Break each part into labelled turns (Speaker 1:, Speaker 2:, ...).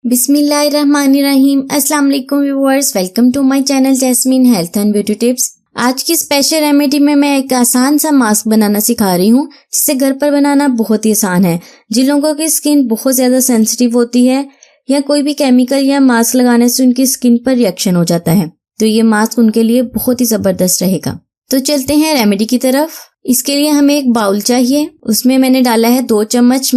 Speaker 1: बिस्मिल्लाहिर्रहमानिर्रहीम। अस्सलाम वालेकुम viewers, welcome to my channel Jasmine health and beauty tips. आज की स्पेशल रेमेडी में मैं एक आसान सा मास्क बनाना सिखा रही हूँ, जिसे घर पर बनाना बहुत ही आसान है। जिन लोगों की स्किन बहुत ज्यादा सेंसिटिव होती है या कोई भी केमिकल या मास्क लगाने से उनकी स्किन पर रिएक्शन हो जाता है, तो ये मास्क उनके लिए बहुत ही जबरदस्त रहेगा। तो चलते हैं रेमेडी की तरफ। इसके लिए हमें एक बाउल चाहिए। उसमें मैंने डाला है 2 चम्मच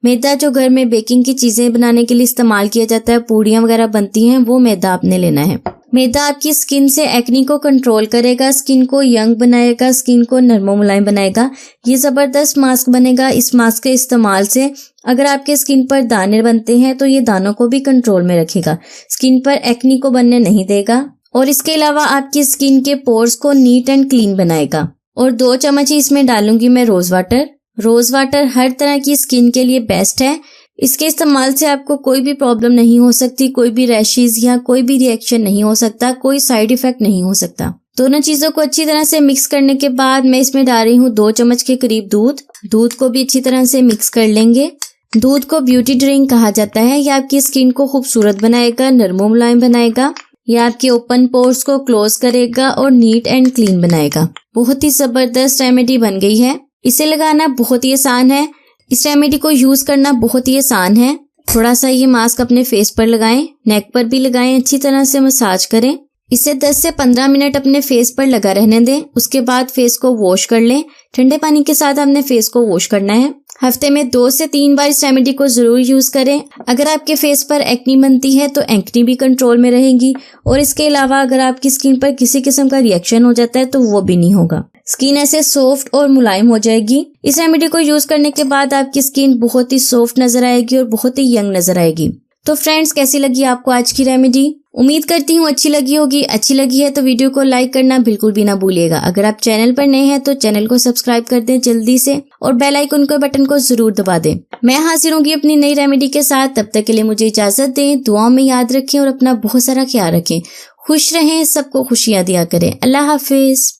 Speaker 1: मैदा जो घर में बेकिंग की चीजें बनाने के लिए इस्तेमाल किया जाता है, पूड़ियां वगैरह बनती हैं, वो मैदा आपने लेना है। मैदा आपकी स्किन से एक्नी को कंट्रोल करेगा, स्किन को यंग बनाएगा, स्किन को नरमो मुलायम बनाएगा। ये जबरदस्त मास्क बनेगा। इस मास्क के इस्तेमाल से अगर आपके स्किन पर दाने बनते हैं तो ये दानों को भी कंट्रोल में रखेगा, स्किन पर एक्नी को बनने नहीं देगा, और इसके अलावा आपकी स्किन के पोर्स को नीट एंड क्लीन बनाएगा। और 2 चम्मच ही इसमें डालूंगी मैं रोज वाटर। रोज वाटर हर तरह की स्किन के लिए बेस्ट है। इसके इस्तेमाल से आपको कोई भी प्रॉब्लम नहीं हो सकती, कोई भी रैशेज या कोई भी रिएक्शन नहीं हो सकता, कोई साइड इफेक्ट नहीं हो सकता। दोनों चीजों को अच्छी तरह से मिक्स करने के बाद मैं इसमें डाल रही हूँ 2 चम्मच के करीब दूध। दूध को भी अच्छी तरह से मिक्स कर लेंगे। दूध को ब्यूटी ड्रिंक कहा जाता है। यह आपकी स्किन को खूबसूरत बनाएगा, नरमो मुलायम बनाएगा, यह आपके ओपन पोर्स को क्लोज करेगा और नीट एंड क्लीन बनाएगा। बहुत ही जबरदस्त रेमेडी बन गई है। इसे लगाना बहुत ही आसान है। इस रेमेडी को यूज करना बहुत ही आसान है। थोड़ा सा ये मास्क अपने फेस पर लगाएं, नेक पर भी लगाएं, अच्छी तरह से मसाज करें। इसे 10 से 15 मिनट अपने फेस पर लगा रहने दें। उसके बाद फेस को वॉश कर लें। ठंडे पानी के साथ अपने फेस को वॉश करना है। हफ्ते में 2 से 3 बार इस रेमेडी को जरूर यूज करें। अगर आपके फेस पर एक्नी बनती है तो एक्नी भी कंट्रोल में रहेगी, और इसके अलावा अगर आपकी स्किन पर किसी किस्म का रिएक्शन हो जाता है तो वो भी नहीं होगा। स्किन ऐसे सॉफ्ट और मुलायम हो जाएगी। इस रेमेडी को यूज करने के बाद आपकी स्किन बहुत ही सॉफ्ट नजर आएगी और बहुत ही यंग नजर आएगी। तो फ्रेंड्स, कैसी लगी आपको आज की रेमेडी? उम्मीद करती हूँ अच्छी लगी होगी। अच्छी लगी है तो वीडियो को लाइक करना बिल्कुल भी ना भूलिएगा। अगर आप चैनल पर नए हैं तो चैनल को सब्सक्राइब कर दें जल्दी से, और बेल आइकन के बटन को जरूर दबा दें। मैं हाजिर होंगी अपनी नई रेमेडी के साथ। तब तक के लिए मुझे इजाजत दें। दुआओं में याद रखें और अपना बहुत सारा ख्याल रखें। खुश रहें, सबको खुशियां दिया करें। अल्लाह हाफिज।